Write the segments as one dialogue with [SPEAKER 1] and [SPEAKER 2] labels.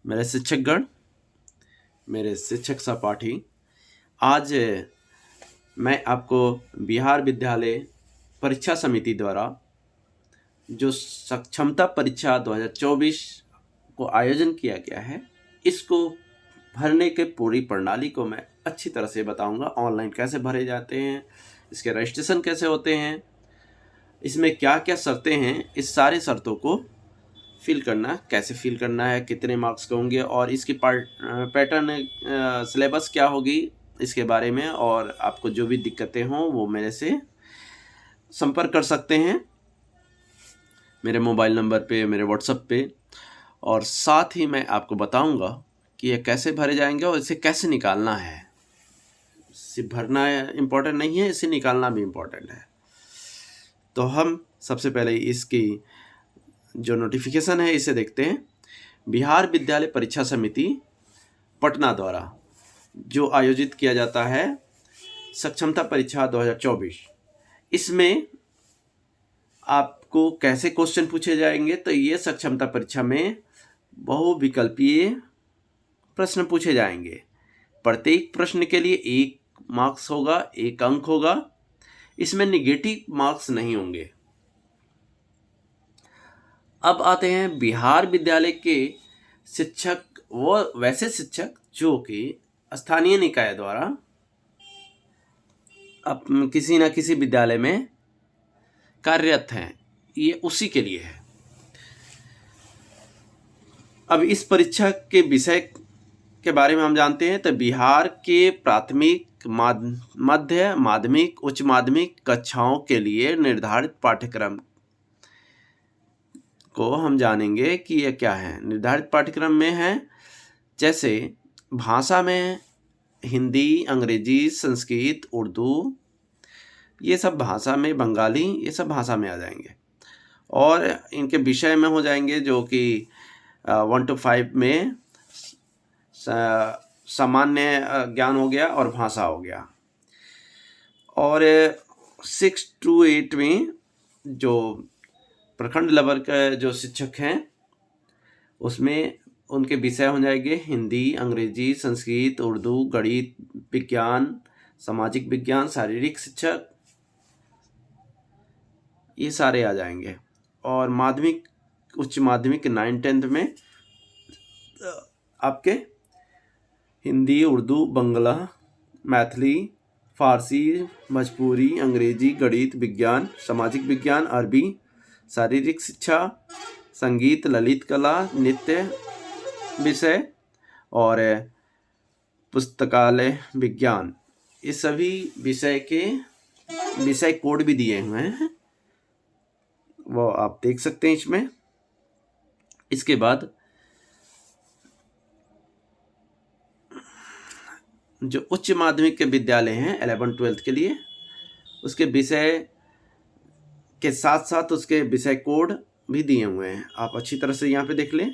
[SPEAKER 1] मेरे शिक्षकगण, मेरे शिक्षक सहपाठी, आज मैं आपको बिहार विद्यालय परीक्षा समिति द्वारा जो सक्षमता परीक्षा 2024 को आयोजन किया गया है, इसको भरने के पूरी प्रणाली को मैं अच्छी तरह से बताऊंगा। ऑनलाइन कैसे भरे जाते हैं, इसके रजिस्ट्रेशन कैसे होते हैं, इसमें क्या क्या शर्तें हैं, इस सारे शर्तों को फिल करना, कैसे फिल करना है, कितने मार्क्स के होंगे और इसकी पैटर्न सिलेबस क्या होगी, इसके बारे में। और आपको जो भी दिक्कतें हों वो मेरे से संपर्क कर सकते हैं, मेरे मोबाइल नंबर पे, मेरे व्हाट्सएप पे। और साथ ही मैं आपको बताऊंगा कि ये कैसे भरे जाएंगे और इसे कैसे निकालना है। सिर्फ भरना इम्पोर्टेंट नहीं है, इसे निकालना भी इम्पोर्टेंट है। तो हम सबसे पहले इसकी जो नोटिफिकेशन है इसे देखते हैं। बिहार विद्यालय परीक्षा समिति पटना द्वारा जो आयोजित किया जाता है सक्षमता परीक्षा 2024, इसमें आपको कैसे क्वेश्चन पूछे जाएंगे। तो ये सक्षमता परीक्षा में बहुविकल्पीय प्रश्न पूछे जाएंगे। प्रत्येक प्रश्न के लिए 1 मार्क्स होगा, 1 अंक होगा। इसमें निगेटिव मार्क्स नहीं होंगे। अब आते हैं बिहार विद्यालय के शिक्षक, वो वैसे शिक्षक जो कि स्थानीय निकाय द्वारा अब किसी न किसी विद्यालय में कार्यरत हैं, ये उसी के लिए है। अब इस परीक्षा के विषय के बारे में हम जानते हैं। तो बिहार के प्राथमिक, मध्य माध्यमिक, उच्च माध्यमिक कक्षाओं के लिए निर्धारित पाठ्यक्रम को हम जानेंगे कि यह क्या है। निर्धारित पाठ्यक्रम में है जैसे भाषा में हिंदी, अंग्रेजी, संस्कृत, उर्दू, ये सब भाषा में, बंगाली, ये सब भाषा में आ जाएंगे। और इनके विषय में हो जाएंगे जो कि 1 to 5 में सामान्य ज्ञान हो गया और भाषा हो गया। और 6 to 8 में जो प्रखंड लेवल के जो शिक्षक हैं उसमें उनके विषय हो जाएंगे हिंदी, अंग्रेजी, संस्कृत, उर्दू, गणित, विज्ञान, सामाजिक विज्ञान, शारीरिक शिक्षक, ये सारे आ जाएंगे। और माध्यमिक, उच्च माध्यमिक 9th-10th में आपके हिंदी, उर्दू, बंगला, मैथिली, फारसी, भोजपुरी, अंग्रेजी, गणित, विज्ञान, सामाजिक विज्ञान, अरबी, शारीरिक शिक्षा, संगीत, ललित कला, नृत्य विषय और पुस्तकालय विज्ञान, ये सभी विषय के विषय कोड भी दिए हुए हैं, वो आप देख सकते हैं इसमें। इसके बाद जो उच्च माध्यमिक के विद्यालय हैं 11th-12th के लिए, उसके विषय के साथ साथ उसके विषय कोड भी दिए हुए हैं, आप अच्छी तरह से यहाँ पे देख लें।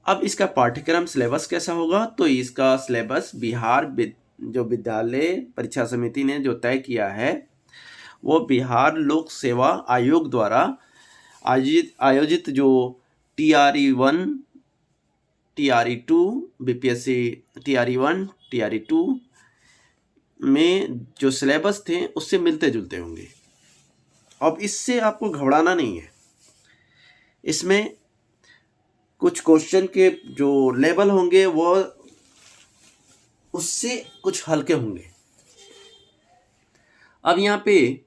[SPEAKER 1] अब इसका पाठ्यक्रम सिलेबस कैसा होगा। तो इसका सिलेबस बिहार जो विद्यालय परीक्षा समिति ने जो तय किया है वो बिहार लोक सेवा आयोग द्वारा आयोजित जो TRE1, TRE2, BPSC TRE1, TRE2 में जो सिलेबस थे उससे मिलते जुलते होंगे। अब इससे आपको घबराना नहीं है। इसमें कुछ क्वेश्चन के जो लेवल होंगे वो उससे कुछ हल्के होंगे। अब यहाँ पे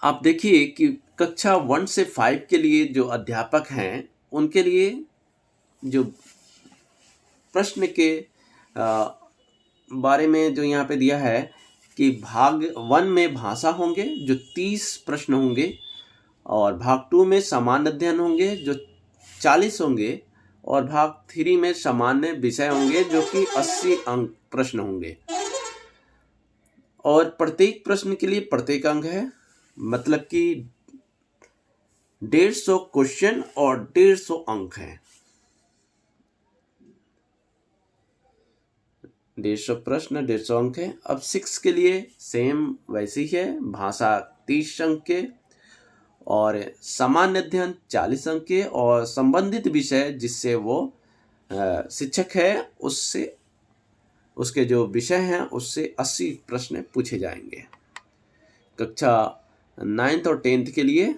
[SPEAKER 1] आप देखिए कि कक्षा 1 से 5 के लिए जो अध्यापक हैं उनके लिए जो प्रश्न के बारे में जो यहाँ पे दिया है कि भाग 1 में भाषा होंगे जो 30 प्रश्न होंगे, और भाग 2 में सामान्य अध्ययन होंगे जो 40 होंगे, और भाग 3 में सामान्य विषय होंगे जो कि 80 अंक प्रश्न होंगे। और प्रत्येक प्रश्न के लिए प्रत्येक अंक है, मतलब कि 150 क्वेश्चन और 150 अंक हैं। 150 प्रश्न, 150 अंक है। अब 6 के लिए सेम वैसे ही है, भाषा 30 अंक के और सामान्य अध्ययन 40 अंक के, और संबंधित विषय जिससे वो शिक्षक है उससे, उसके जो विषय हैं उससे 80 प्रश्न पूछे जाएंगे। कक्षा 9th और 10th के लिए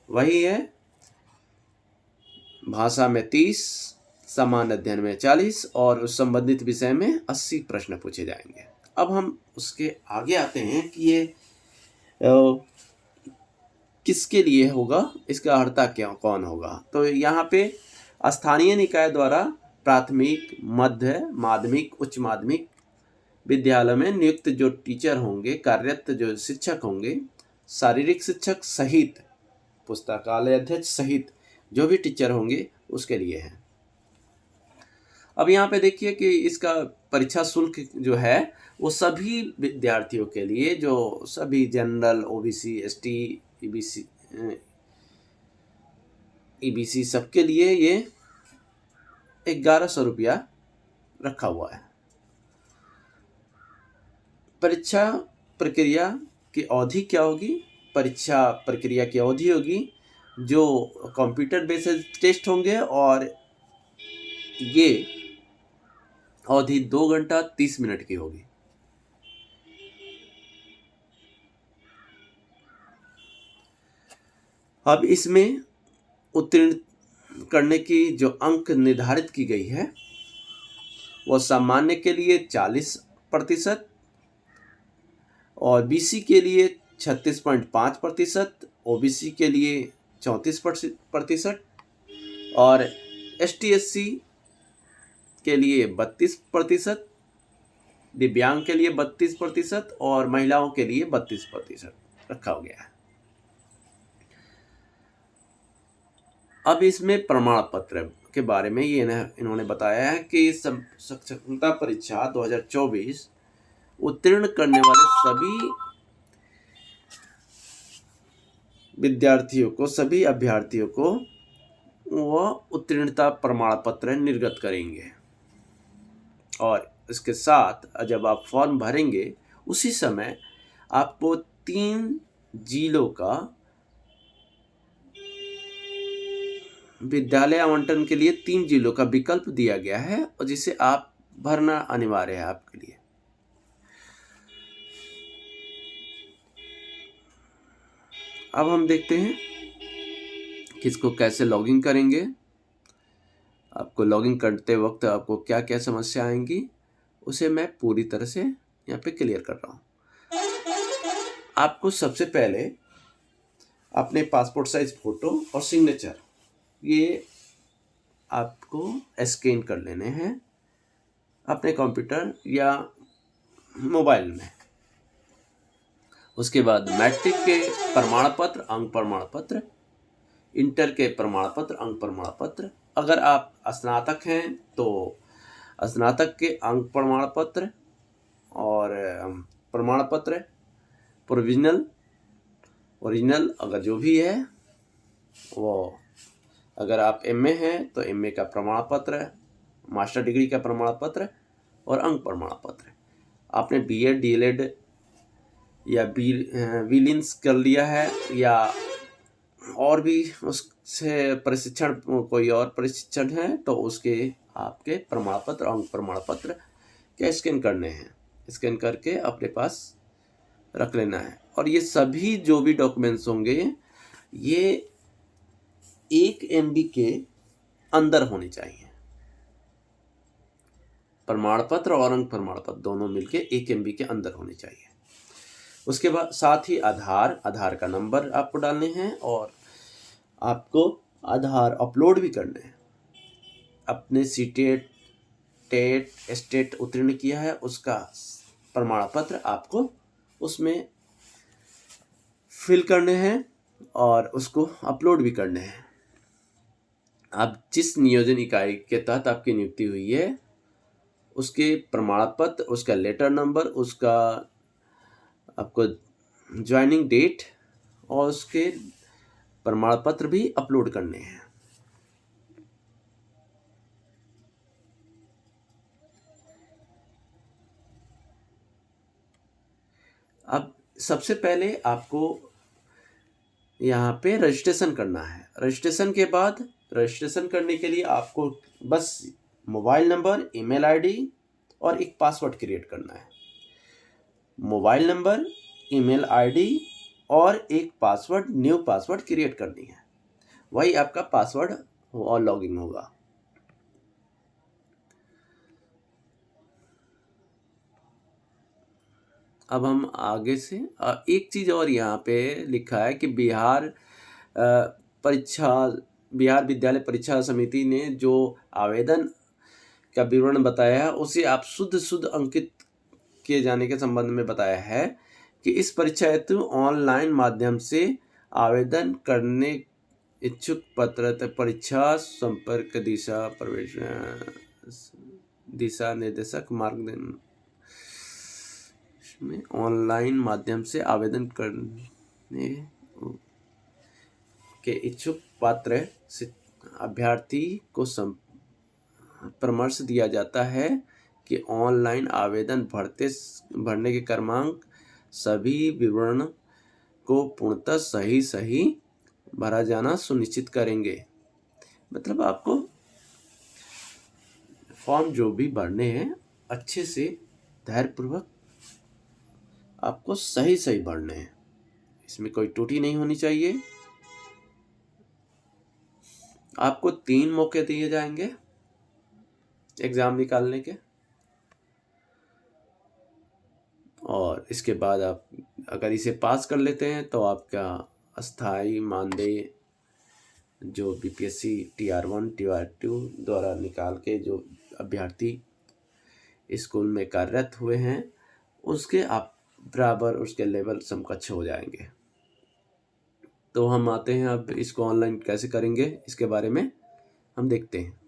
[SPEAKER 1] वही है, भाषा में 30, सामान्य अध्ययन में 40 और उस संबंधित विषय में 80 प्रश्न पूछे जाएंगे। अब हम उसके आगे आते हैं कि ये किसके लिए होगा, इसका हर्ता क्या कौन होगा। तो यहाँ पे स्थानीय निकाय द्वारा प्राथमिक, मध्य माध्यमिक, उच्च माध्यमिक विद्यालय में नियुक्त जो टीचर होंगे, कार्यरत जो शिक्षक होंगे, शारीरिक शिक्षक सहित, पुस्तकालय अध्यक्ष सहित जो भी टीचर होंगे उसके लिए है। अब यहाँ पे देखिए कि इसका परीक्षा शुल्क जो है वो सभी विद्यार्थियों के लिए, जो सभी जनरल, ओबीसी, एसटी, ईबीसी सबके लिए ये 1100 रुपया रखा हुआ है। परीक्षा प्रक्रिया की अवधि क्या होगी? परीक्षा प्रक्रिया की अवधि होगी जो कंप्यूटर बेस्ड टेस्ट होंगे, और ये अवधि 2 घंटा 30 मिनट की होगी। अब इसमें उत्तीर्ण करने की जो अंक निर्धारित की गई है वो सामान्य के लिए 40% और बीसी के लिए 36.5%, ओबीसी के लिए 34% और एसटी/एससी के लिए 32%, दिव्यांग के लिए 32% और महिलाओं के लिए 32% रखा गया है। अब इसमें प्रमाण पत्र के बारे में ये इन्होंने बताया है कि साक्षरता परीक्षा 2024 उत्तीर्ण करने वाले सभी विद्यार्थियों को, सभी अभ्यर्थियों को वह उत्तीर्णता प्रमाण पत्र निर्गत करेंगे। और इसके साथ जब आप फॉर्म भरेंगे उसी समय आपको 3 जिलों का विद्यालय आवंटन के लिए 3 जिलों का विकल्प दिया गया है, और जिसे आप भरना अनिवार्य है आपके लिए। अब हम देखते हैं कि इसको कैसे लॉगिन करेंगे। आपको लॉगिन करते वक्त आपको क्या क्या समस्या आएंगी उसे मैं पूरी तरह से यहाँ पे क्लियर कर रहा हूँ। आपको सबसे पहले अपने पासपोर्ट साइज फोटो और सिग्नेचर ये आपको स्कैन कर लेने हैं अपने कंप्यूटर या मोबाइल में। उसके बाद मैट्रिक के प्रमाण पत्र, अंक प्रमाण पत्र, इंटर के प्रमाण पत्र, अंक प्रमाण पत्र, अगर आप स्नातक हैं तो स्नातक के अंक प्रमाण पत्र और प्रमाण पत्र, प्रोविजनल, ओरिजिनल अगर जो भी है वो, अगर आप एमए हैं तो एमए का प्रमाण पत्र, मास्टर डिग्री का प्रमाण पत्र और अंक प्रमाण पत्र। आपने बीएड, डीएलएड या विलिंस कर लिया है या और भी उससे प्रशिक्षण, कोई और प्रशिक्षण है तो उसके आपके प्रमाण पत्र, अंक प्रमाण पत्र के स्कैन करने हैं। स्कैन करके अपने पास रख लेना है। और ये सभी जो भी डॉक्यूमेंट्स होंगे ये 1 MB के अंदर होने चाहिए। प्रमाण पत्र और अंक प्रमाण पत्र दोनों मिलके 1 MB के अंदर होने चाहिए। उसके बाद साथ ही आधार का नंबर आपको डालने हैं और आपको आधार अपलोड भी करने हैं। अपने सीटेट, टेट, स्टेट उत्तीर्ण किया है उसका प्रमाण पत्र आपको उसमें फिल करने हैं और उसको अपलोड भी करने हैं। आप जिस नियोजन इकाई के तहत आपकी नियुक्ति हुई है उसके प्रमाण पत्र, उसका लेटर नंबर, उसका आपको ज्वाइनिंग डेट और उसके प्रमाण पत्र भी अपलोड करने हैं। अब सबसे पहले आपको यहाँ पे रजिस्ट्रेशन करना है। रजिस्ट्रेशन के बाद, रजिस्ट्रेशन करने के लिए आपको बस मोबाइल नंबर, ईमेल आईडी और एक पासवर्ड क्रिएट करना है। मोबाइल नंबर, ईमेल आईडी और एक पासवर्ड, न्यू पासवर्ड क्रिएट करनी है। वही आपका पासवर्ड और लॉगिन होगा। अब हम आगे से एक चीज़ और यहाँ पे लिखा है कि बिहार विद्यालय परीक्षा समिति ने जो आवेदन का विवरण बताया है उसे आप शुद्ध अंकित किए जाने के संबंध में बताया है कि इस परीक्षा हेतु ऑनलाइन माध्यम से आवेदन करने इच्छुक पात्रता परीक्षा संपर्क दिशा निर्देशक मार्गदर्शन में ऑनलाइन माध्यम से आवेदन करने के इच्छुक पात्र अभ्यर्थी को परामर्श दिया जाता है कि ऑनलाइन आवेदन भरने के क्रमांक सभी विवरण को पूर्णतः सही भरा जाना सुनिश्चित करेंगे। मतलब आपको फॉर्म जो भी भरने हैं अच्छे से धैर्यपूर्वक आपको सही भरने हैं, इसमें कोई त्रुटि नहीं होनी चाहिए। आपको 3 मौके दिए जाएंगे एग्जाम निकालने के, और इसके बाद आप अगर इसे पास कर लेते हैं तो आपका अस्थाई मानदेय जो बीपीएससी TR1 TR2 द्वारा निकाल के जो अभ्यर्थी स्कूल में कार्यरत हुए हैं उसके आप बराबर उसके लेवल समकक्ष हो जाएंगे। तो हम आते हैं अब इसको ऑनलाइन कैसे करेंगे इसके बारे में हम देखते हैं।